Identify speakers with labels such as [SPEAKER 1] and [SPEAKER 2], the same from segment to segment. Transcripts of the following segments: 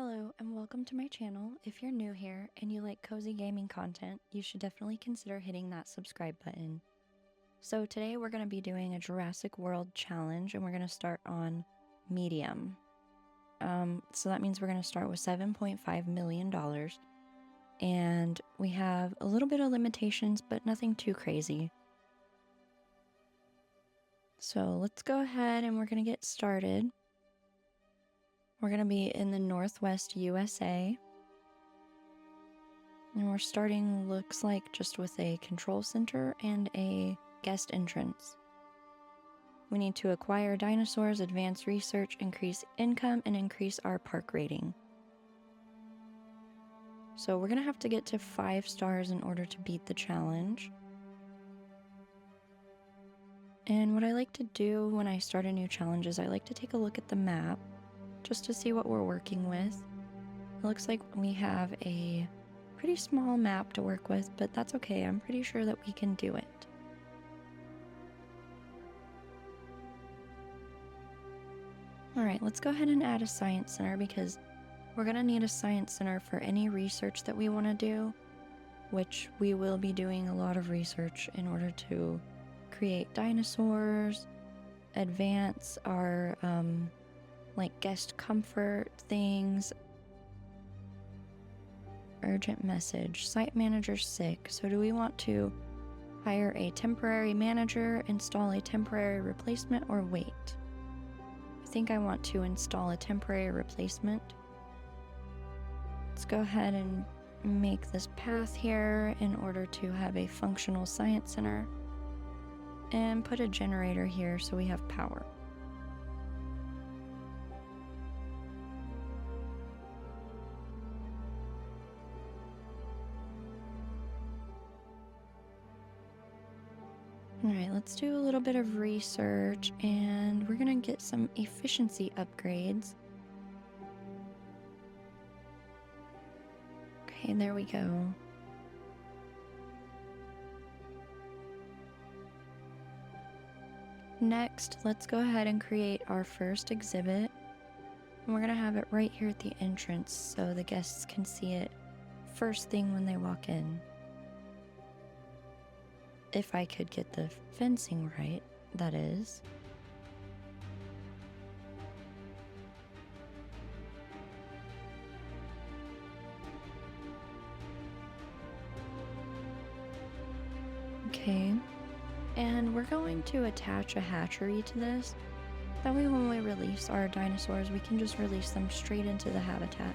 [SPEAKER 1] Hello and welcome to my channel. If you're new here and you like cozy gaming content, you should definitely consider hitting that subscribe button. So today we're going to be doing a Jurassic World challenge and we're going to start on medium. So that means we're going to start with $7.5 million. And we have a little bit of limitations, but nothing too crazy. So let's go ahead and we're going to get started. We're going to be in the Northwest USA. And we're starting, looks like, just with a control center and a guest entrance. We need to acquire dinosaurs, advance research, increase income, and increase our park rating. So we're going to have to get to 5 stars in order to beat the challenge. And what I like to do when I start a new challenge is I like to take a look at the map just to see what we're working with. It looks like we have a pretty small map to work with, but that's okay. I'm pretty sure that we can do it. Alright, let's go ahead and add a science center because we're going to need a science center for any research that we want to do, which we will be doing a lot of research in order to create dinosaurs, advance our like guest comfort things. Urgent message, site manager sick. So do we want to hire a temporary manager, install a temporary replacement, or wait? I think I want to install a temporary replacement. Let's go ahead and make this path here in order to have a functional science center and put a generator here so we have power. Alright, let's do a little bit of research and we're going to get some efficiency upgrades. Okay, there we go. Next, let's go ahead and create our first exhibit. And we're going to have it right here at the entrance so the guests can see it first thing when they walk in. If I could get the fencing right, that is. Okay, and we're going to attach a hatchery to this. That way when we release our dinosaurs, we can just release them straight into the habitat.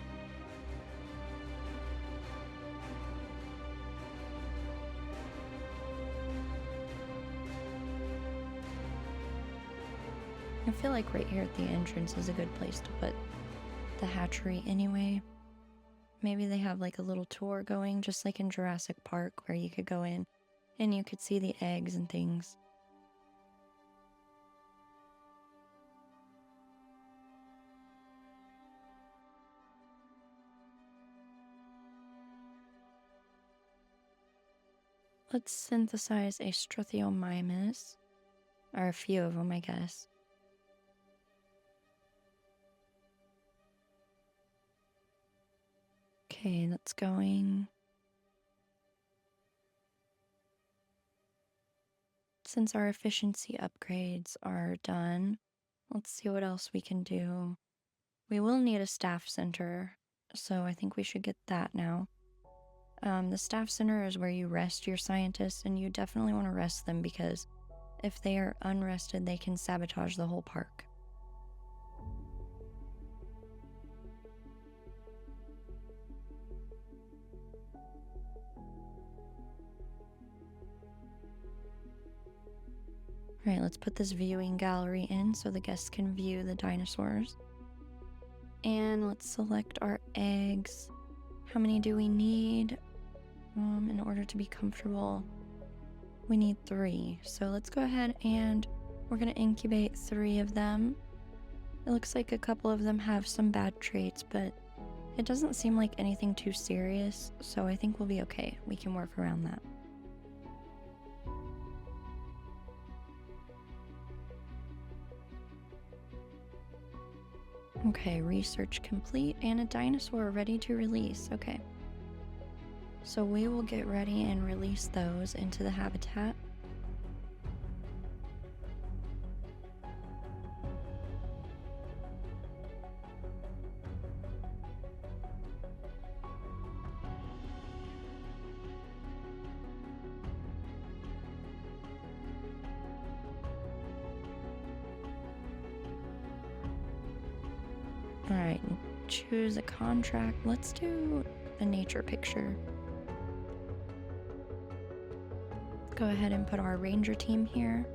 [SPEAKER 1] I feel like right here at the entrance is a good place to put the hatchery anyway. Maybe they have like a little tour going, just like in Jurassic Park, where you could go in and you could see the eggs and things. Let's synthesize a Struthiomimus, or a few of them, I guess. Okay, that's going. Since our efficiency upgrades are done, let's see what else we can do. We will need a staff center, so I think we should get that now. The staff center is where you rest your scientists, and you definitely want to rest them because if they are unrested, they can sabotage the whole park. Alright, let's put this viewing gallery in so the guests can view the dinosaurs. And let's select our eggs. How many do we need? In order to be comfortable, we need 3. So let's go ahead and we're going to incubate 3 of them. It looks like a couple of them have some bad traits, but it doesn't seem like anything too serious, so I think we'll be okay. We can work around that. Okay, research complete and a dinosaur ready to release. Okay. So we will get ready and release those into the habitat. All right, choose a contract. Let's do a nature picture. Go ahead and put our ranger team here.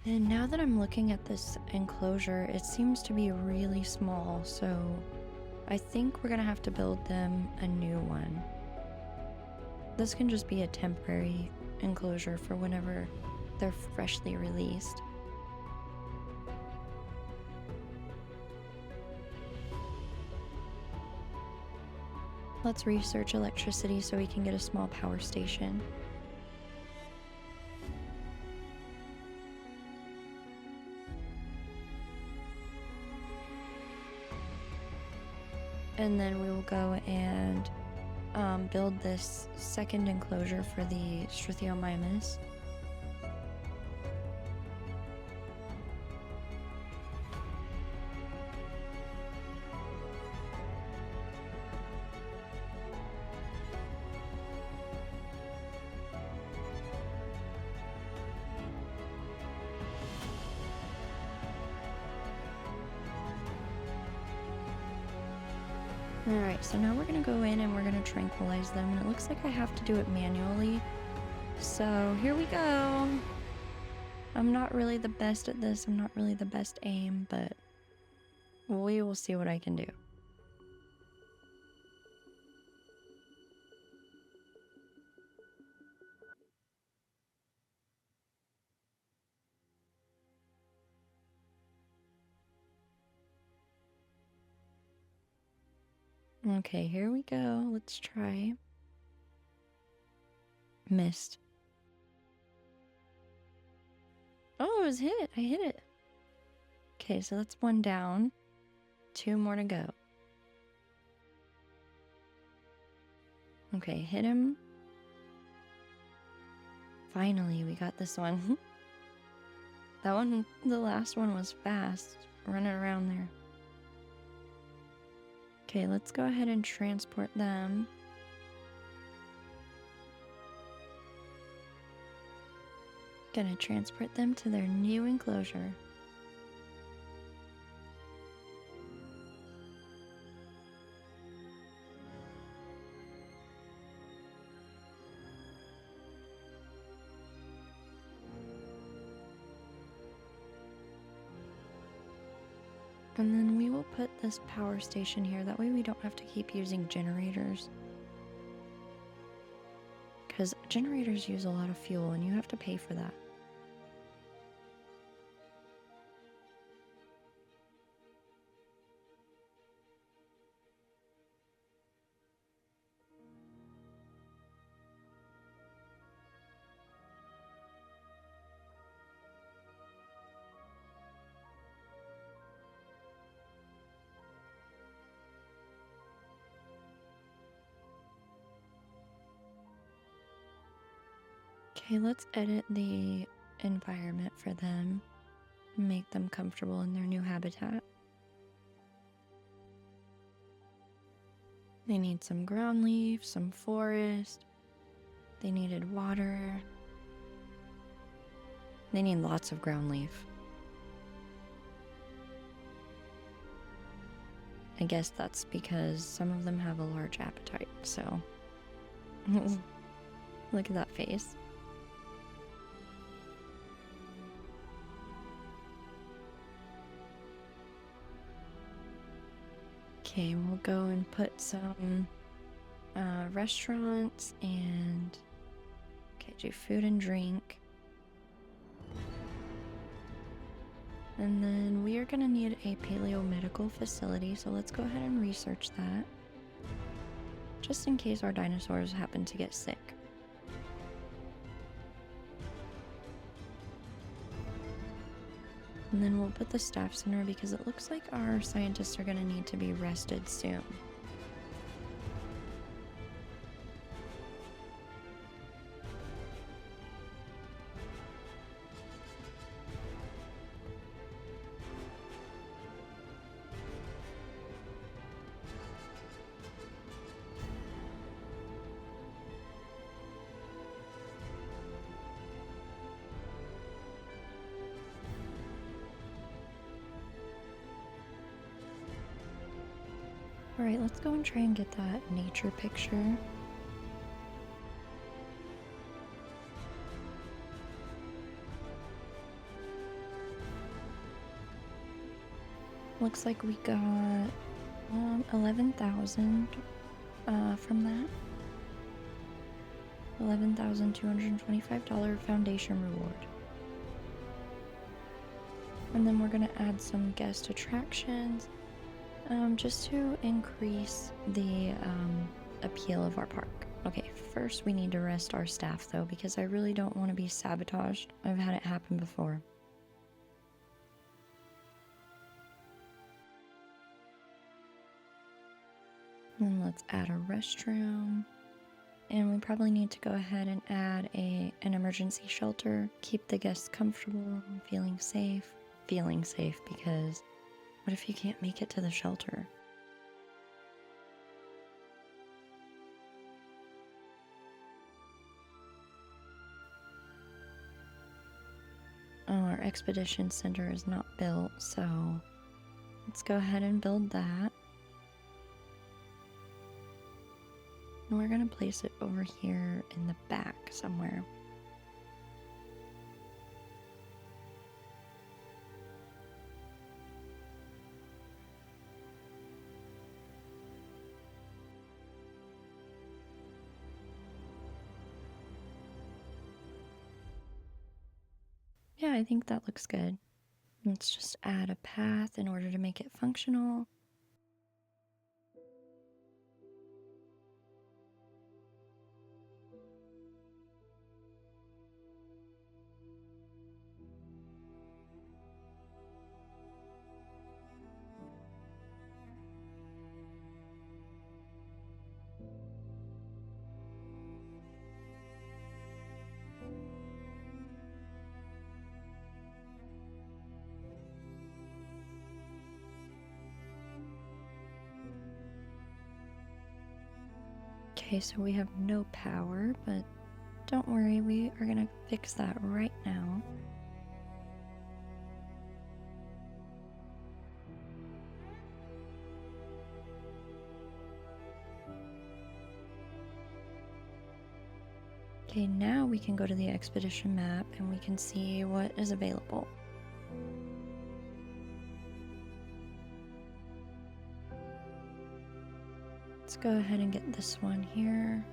[SPEAKER 1] And now that I'm looking at this enclosure, it seems to be really small, so I think we're gonna have to build them a new one. This can just be a temporary enclosure for whenever they're freshly released. Let's research electricity so we can get a small power station. And then we will go and build this second enclosure for the Struthiomimus. Alright, so now we're gonna go in and we're gonna tranquilize them, and it looks like I have to do it manually. So here we go. I'm not really the best at this, I'm not really the best aim, but we will see what I can do. Okay, here we go. Let's try. Missed. Oh, it was hit. I hit it. Okay, so that's one down. Two more to go. Okay, hit him. Finally, we got this one. That one, the last one was fast, running around there. Okay, let's go ahead and transport them. Gonna transport them to their new enclosure. And then we will put this power station here. That way we don't have to keep using generators. Because generators use a lot of fuel and you have to pay for that. Okay, let's edit the environment for them. Make them comfortable in their new habitat. They need some ground leaf, some forest. They needed water. They need lots of ground leaf. I guess that's because some of them have a large appetite, so. Look at that face. Okay, we'll go and put some restaurants and okay, do food and drink. And then we are gonna need a paleomedical facility, so let's go ahead and research that. Just in case our dinosaurs happen to get sick. And then we'll put the staff center because it looks like our scientists are gonna need to be rested soon. Alright, let's go and try and get that nature picture. Looks like we got 11,000 from that. $11,225 foundation reward. And then we're gonna add some guest attractions just to increase the appeal of our park. Okay, first we need to rest our staff though, because I really don't want to be sabotaged. I've had it happen before. And let's add a restroom. And we probably need to go ahead and add an emergency shelter. Keep the guests comfortable, feeling safe. Feeling safe because what if you can't make it to the shelter? Oh, our expedition center is not built, so let's go ahead and build that. And we're gonna place it over here in the back somewhere. Yeah, I think that looks good. Let's just add a path in order to make it functional. Okay, so we have no power, but don't worry, we are gonna fix that right now. Okay, now we can go to the expedition map and we can see what is available. Let's go ahead and get this one here.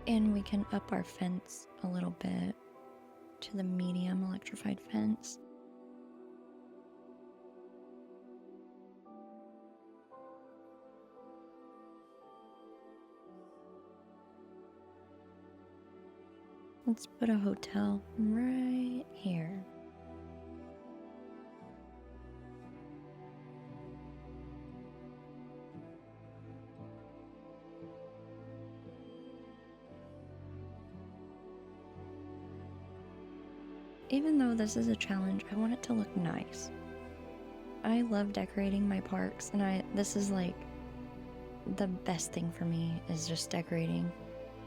[SPEAKER 1] And we can up our fence a little bit to the medium electrified fence. Let's put a hotel right here. Even though this is a challenge, I want it to look nice. I love decorating my parks, and this is like the best thing for me is just decorating.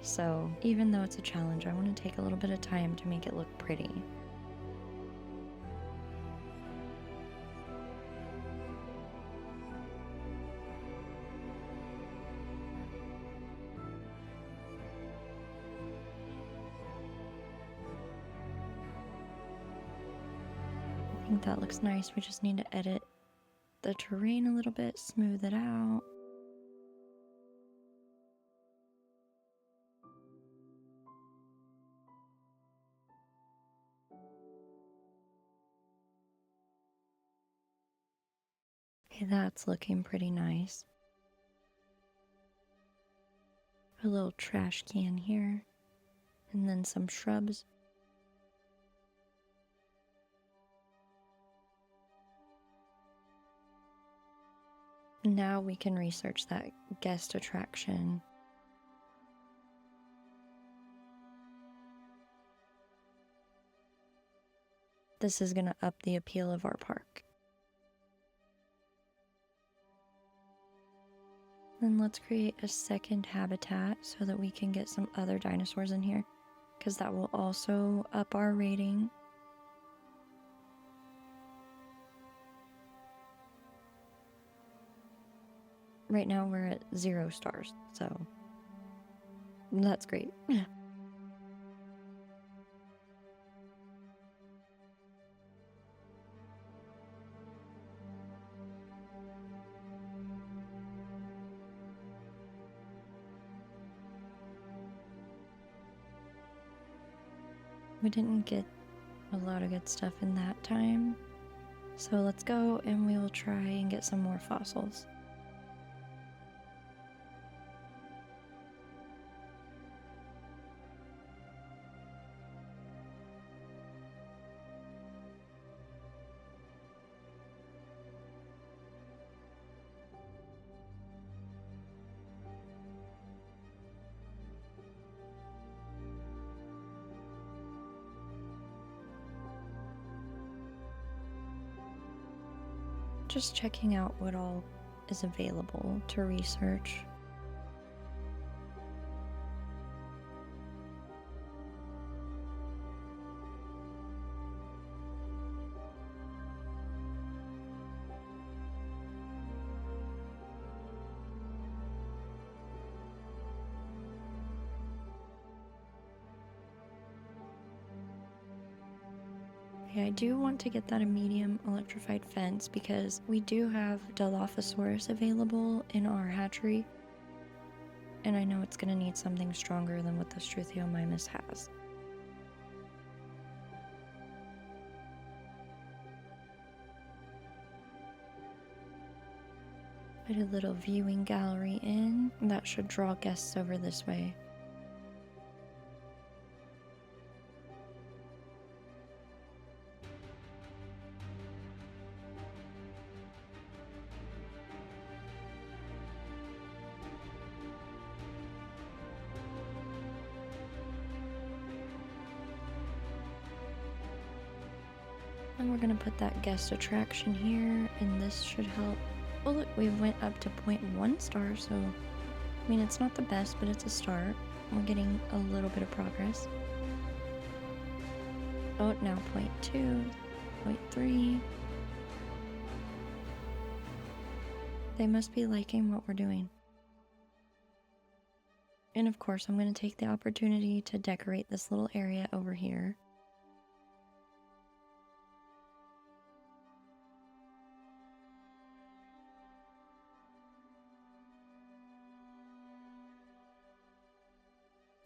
[SPEAKER 1] So even though it's a challenge, I want to take a little bit of time to make it look pretty. think that looks nice. We just need to edit the terrain a little bit, smooth it out. Okay, that's looking pretty nice. A little trash can here, and then some shrubs. Now we can research that guest attraction. This is going to up the appeal of our park. Then let's create a second habitat so that we can get some other dinosaurs in here, because that will also up our rating. Right now we're at 0 stars, so that's great. We didn't get a lot of good stuff in that time, so let's go and we will try and get some more fossils. Just checking out what all is available to research. I do want to get that a medium electrified fence because we do have Dilophosaurus available in our hatchery, and I know it's going to need something stronger than what the Struthiomimus has. Put a little viewing gallery in, and that should draw guests over this way. And we're gonna put that guest attraction here, and this should help. Oh look, we went up to 0.1 star, so I mean it's not the best, but it's a start. We're getting a little bit of progress. Oh, now 0.2, 0.3. They must be liking what we're doing. And of course, I'm going to take the opportunity to decorate this little area over here.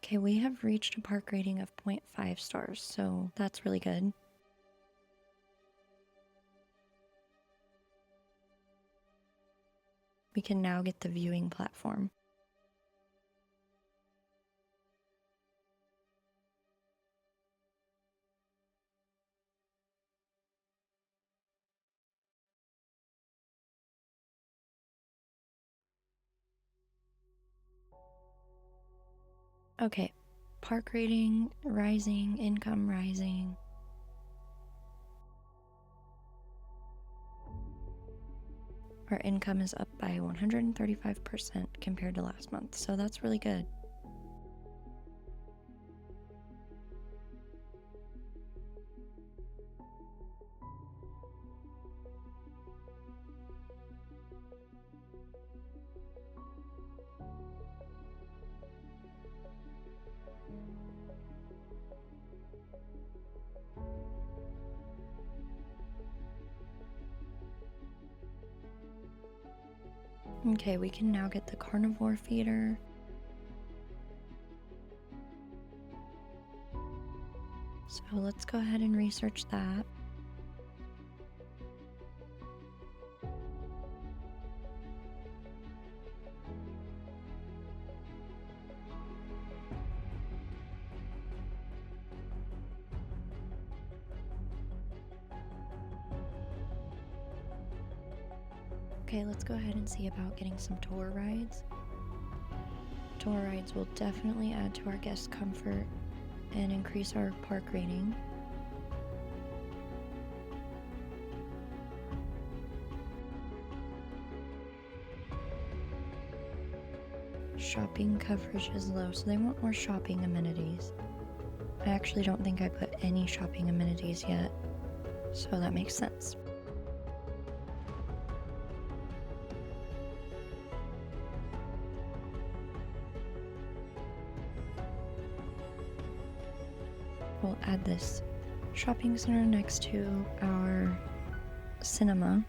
[SPEAKER 1] Okay, we have reached a park rating of 0.5 stars, so that's really good. We can now get the viewing platform. Okay, park rating rising, income rising. Our income is up by 135% compared to last month, so that's really good. Okay, we can now get the carnivore feeder. So let's go ahead and research that. Okay, let's go ahead and see about getting some tour rides. Tour rides will definitely add to our guest comfort and increase our park rating. Shopping coverage is low, so they want more shopping amenities. I actually don't think I put any shopping amenities yet, so that makes sense. We'll add this shopping center next to our cinema.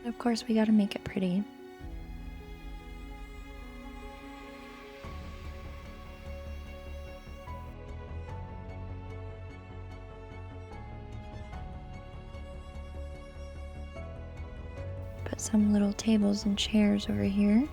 [SPEAKER 1] Of course, we gotta make it pretty. Put some little tables and chairs over here.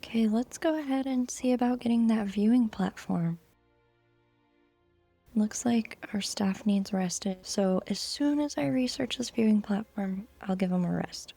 [SPEAKER 1] Okay, let's go ahead and see about getting that viewing platform. Looks like our staff needs rested, so as soon as I research this viewing platform, I'll give them a rest.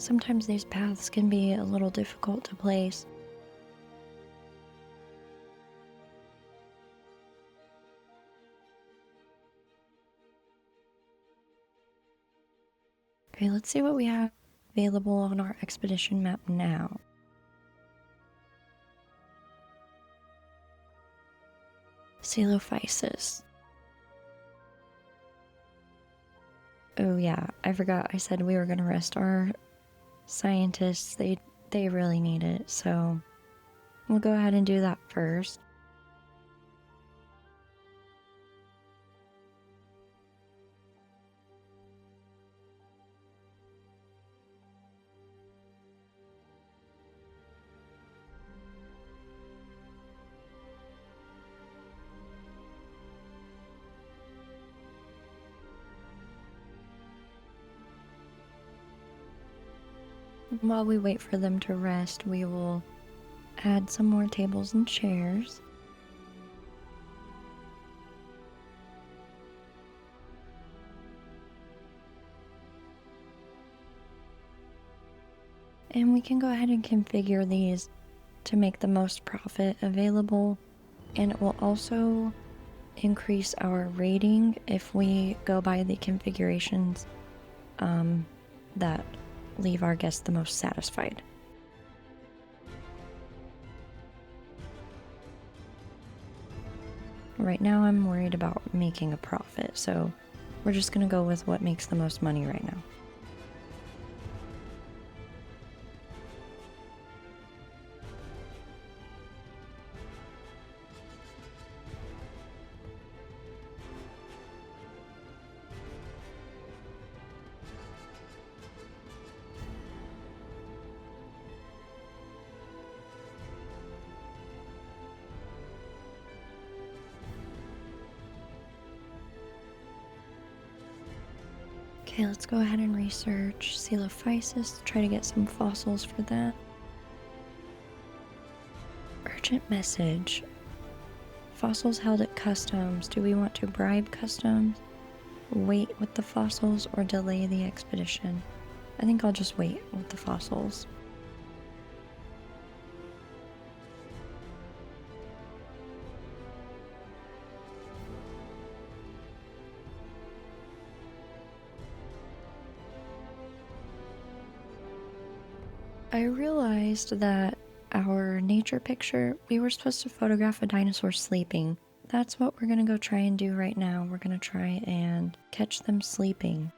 [SPEAKER 1] Sometimes these paths can be a little difficult to place. Okay, let's see what we have available on our expedition map now. Coelophysis. Oh yeah, I forgot I said we were gonna rest our scientists. They really need it, so we'll go ahead and do that first. While we wait for them to rest, we will add some more tables and chairs. And we can go ahead and configure these to make the most profit available. And it will also increase our rating if we go by the configurations that leave our guests the most satisfied. Right now I'm worried about making a profit, so we're just gonna go with what makes the most money right now. Okay, let's go ahead and research Coelophysis, try to get some fossils for that. Urgent message. Fossils held at customs. Do we want to bribe customs, wait with the fossils, or delay the expedition? I think I'll just wait with the fossils. I realized that our nature picture, we were supposed to photograph a dinosaur sleeping. That's what we're gonna go try and do right now. We're gonna try and catch them sleeping.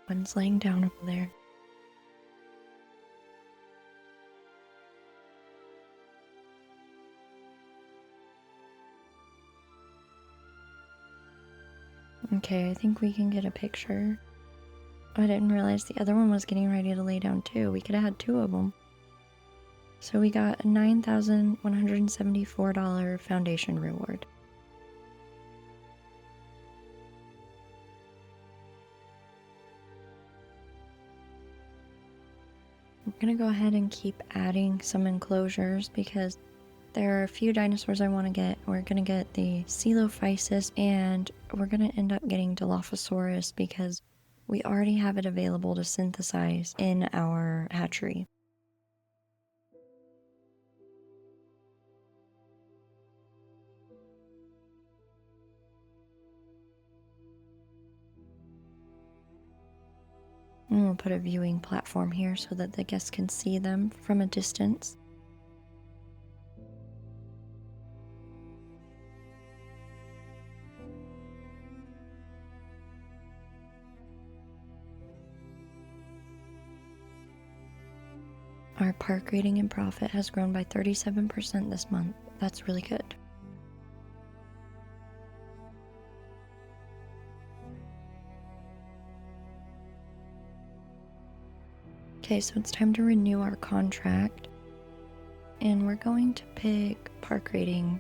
[SPEAKER 1] One's laying down over there. Okay, I think we can get a picture. I didn't realize the other one was getting ready to lay down too. We could have had two of them. So we got a $9,174 foundation reward. I'm gonna go ahead and keep adding some enclosures because there are a few dinosaurs I want to get. We're gonna get the Coelophysis and we're gonna end up getting Dilophosaurus because we already have it available to synthesize in our hatchery. And we'll put a viewing platform here so that the guests can see them from a distance. Our park rating and profit has grown by 37% this month. That's really good. Okay, so it's time to renew our contract. And we're going to pick park rating.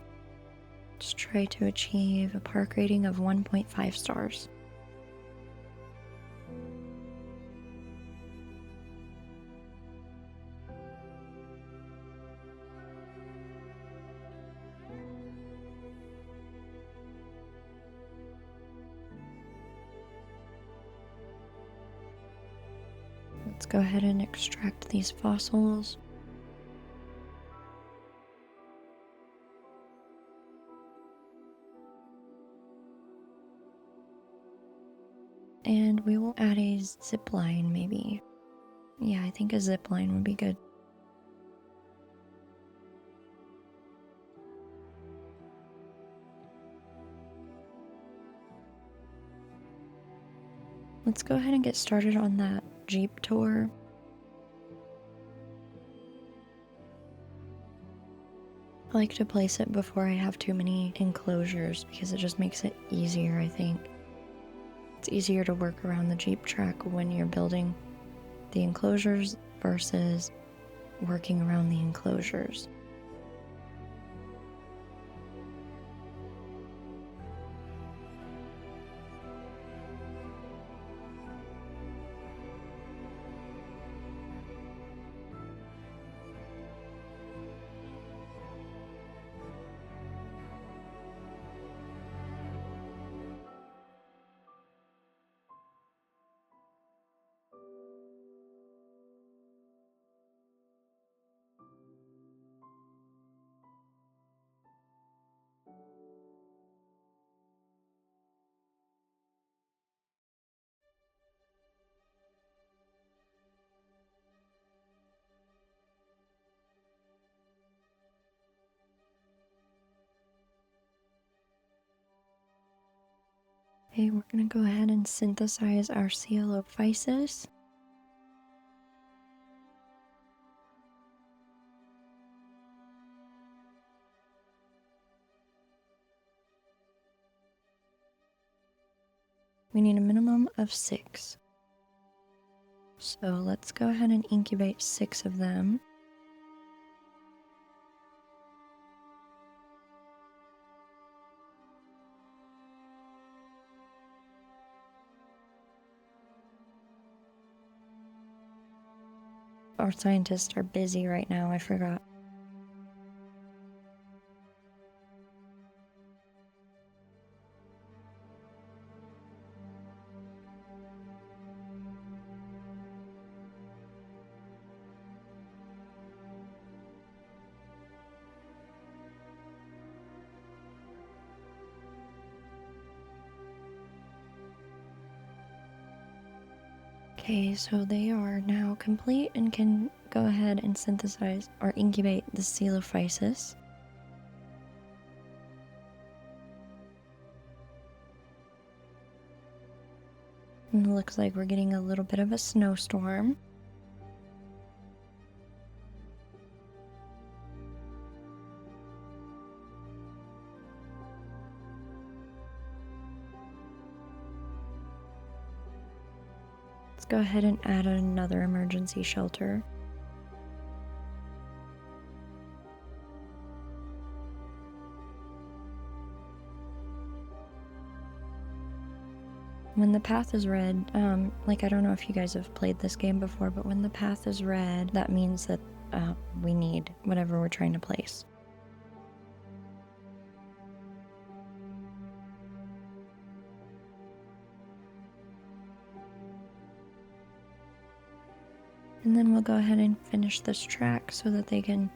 [SPEAKER 1] Let's try to achieve a park rating of 1.5 stars. Let's go ahead and extract these fossils. And we will add a zip line maybe. Yeah, I think a zip line would be good. Let's go ahead and get started on that Jeep tour. I like to place it before I have too many enclosures because it just makes it easier, I think. It's easier to work around the Jeep track when you're building the enclosures versus working around the enclosures. Okay, we're gonna go ahead and synthesize our coelophysis. We need a minimum of 6. So let's go ahead and incubate 6 of them. Our scientists are busy right now, I forgot. Okay, so they are now complete and can go ahead and synthesize or incubate the coelophysis. And it looks like we're getting a little bit of a snowstorm. Let's go ahead and add another emergency shelter. When the path is red, like I don't know if you guys have played this game before, but when the path is red, that means that we need whatever we're trying to place. And then we'll go ahead and finish this track so that they can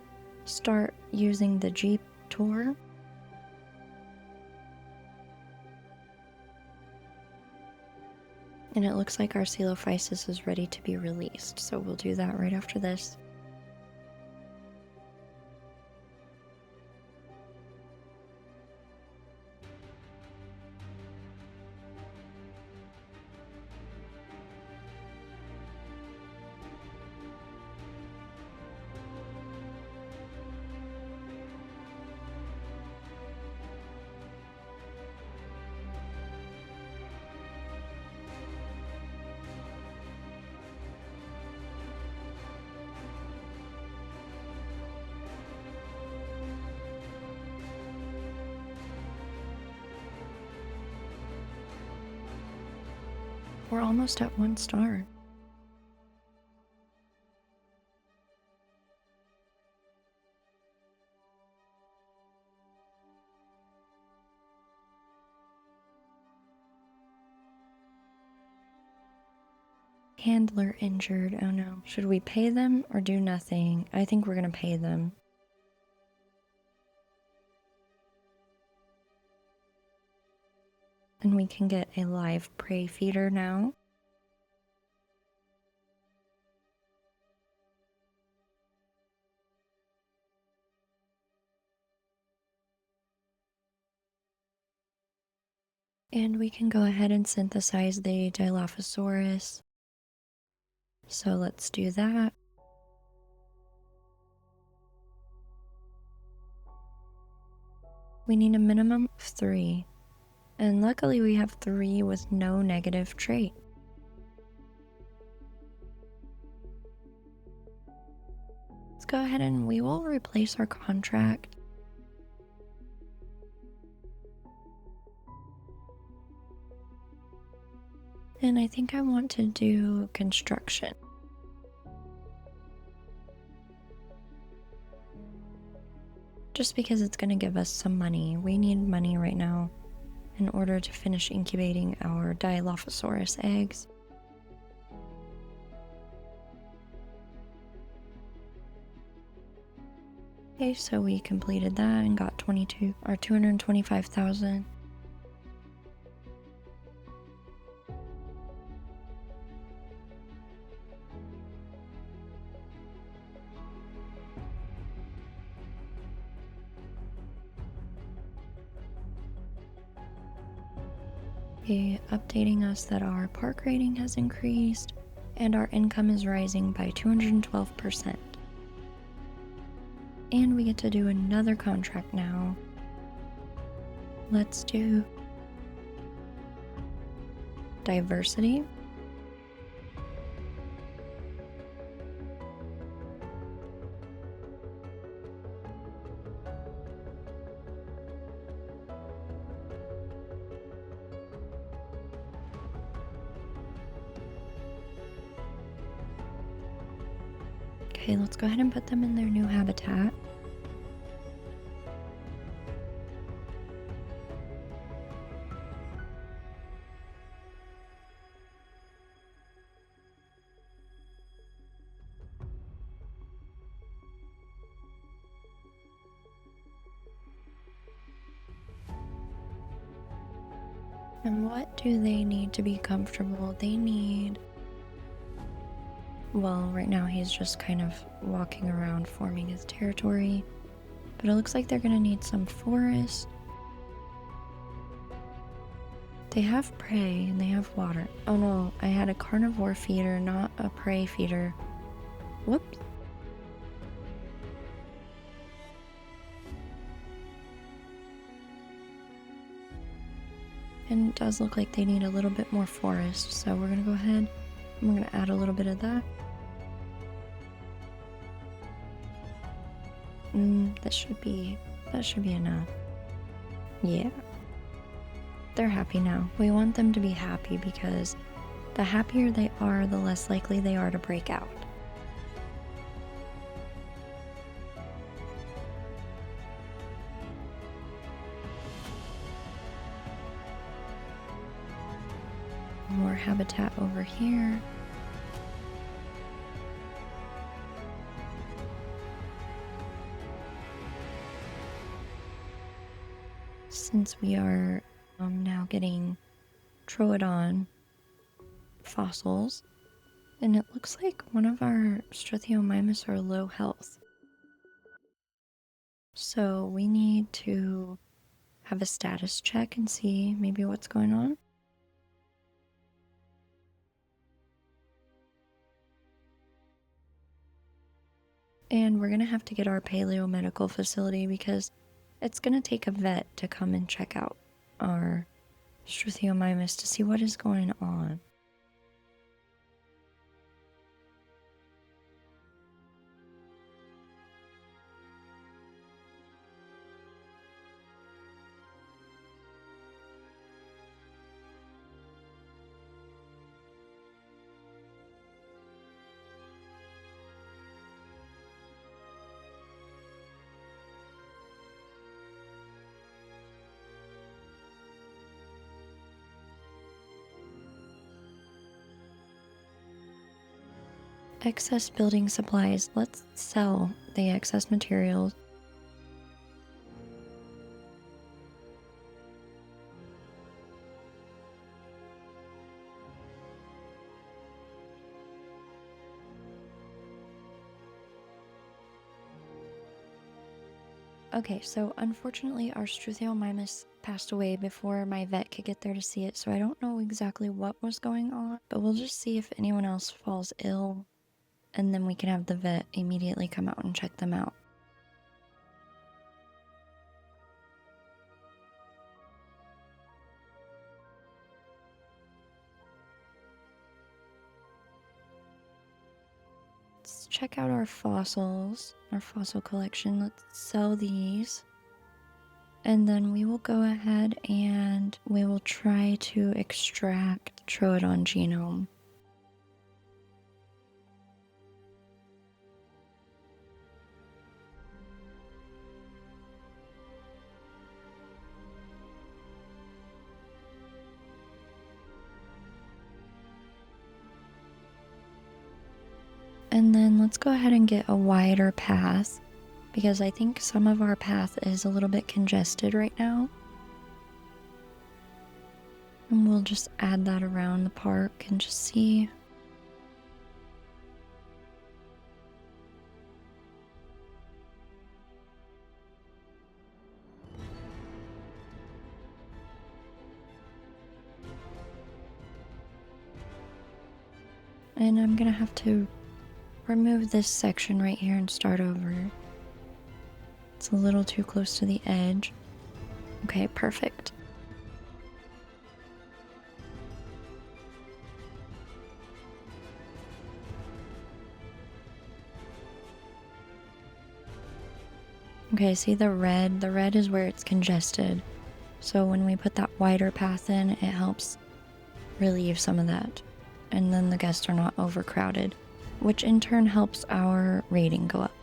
[SPEAKER 1] start using the Jeep tour. And it looks like our coelophysis is ready to be released, so we'll do that right after this. We're almost at 1 star. Handler injured. Oh no. Should we pay them or do nothing? I think we're gonna pay them. And we can get a live prey feeder now. And we can go ahead and synthesize the Dilophosaurus. So let's do that. We need a minimum of 3. And luckily we have 3 with no negative trait. Let's go ahead and we will replace our contract. And I think I want to do construction. Just because it's going to give us some money. We need money right now in order to finish incubating our Dilophosaurus eggs. Okay, so we completed that and got 225,000. Updating us that our park rating has increased and our income is rising by 212%. And we get to do another contract now. Let's do diversity. Okay, let's go ahead and put them in their new habitat. And what do they need to be comfortable? They need... Well, right now he's just kind of walking around forming his territory. But it looks like they're gonna need some forest. They have prey and they have water. Oh no, I had a carnivore feeder, not a prey feeder. Whoops. And it does look like they need a little bit more forest, so we're gonna go ahead and we're gonna add a little bit of that. That should be enough. Yeah. They're happy now. We want them to be happy because the happier they are, the less likely they are to break out. More habitat over here. Since we are now getting Troodon fossils, and it looks like one of our Struthiomimus are low health. So we need to have a status check and see maybe what's going on. And we're gonna have to get our paleo medical facility because it's gonna take a vet to come and check out our Struthiomimus to see what is going on. Excess building supplies. Let's sell the excess materials. Okay, so unfortunately our Struthiomimus passed away before my vet could get there to see it, so I don't know exactly what was going on, but we'll just see if anyone else falls ill, and then we can have the vet immediately come out and check them out. Let's check out our fossils, our fossil collection. Let's sell these. And then we will go ahead and we will try to extract the Troodon genome. And then let's go ahead and get a wider path because I think some of our path is a little bit congested right now. And we'll just add that around the park and just see. And I'm gonna have to remove this section right here and start over. It's a little too close to the edge. Okay, perfect. Okay, see the red? The red is where it's congested. So when we put that wider path in, it helps relieve some of that. And then the guests are not overcrowded, which in turn helps our rating go up.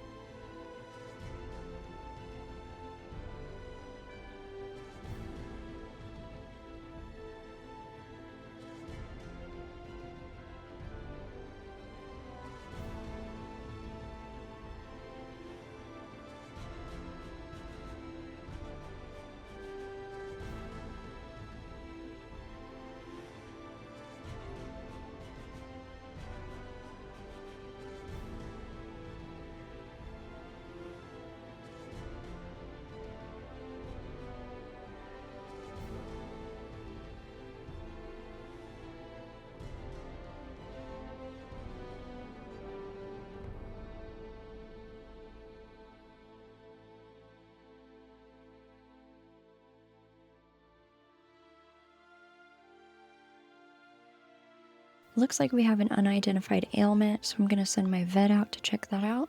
[SPEAKER 1] Looks like we have an unidentified ailment, so I'm going to send my vet out to check that out.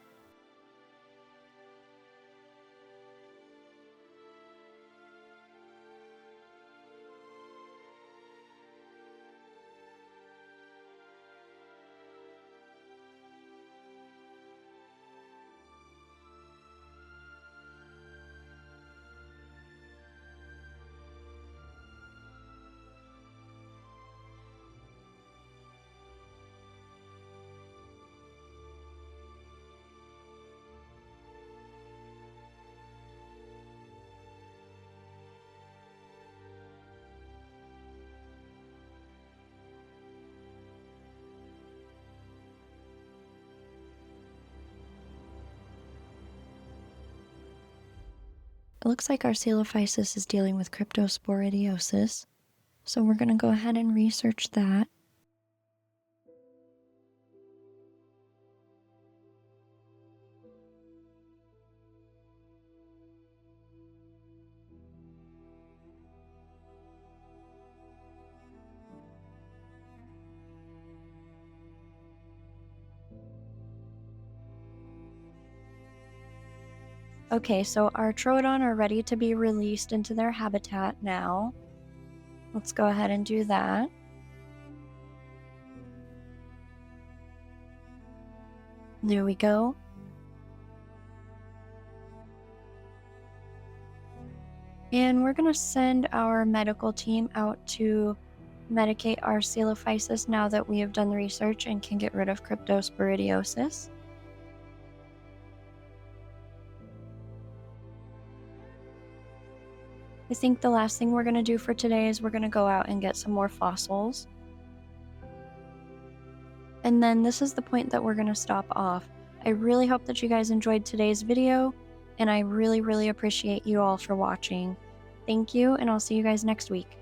[SPEAKER 1] It looks like our coelophysis is dealing with cryptosporidiosis, so we're going to go ahead and research that. Okay, so our Troodon are ready to be released into their habitat now. Let's go ahead and do that. There we go. And we're going to send our medical team out to medicate our coelophysis now that we have done the research and can get rid of cryptosporidiosis. I think the last thing we're going to do for today is we're going to go out and get some more fossils. And then this is the point that we're going to stop off. I really hope that you guys enjoyed today's video, and I really, really appreciate you all for watching. Thank you, and I'll see you guys next week.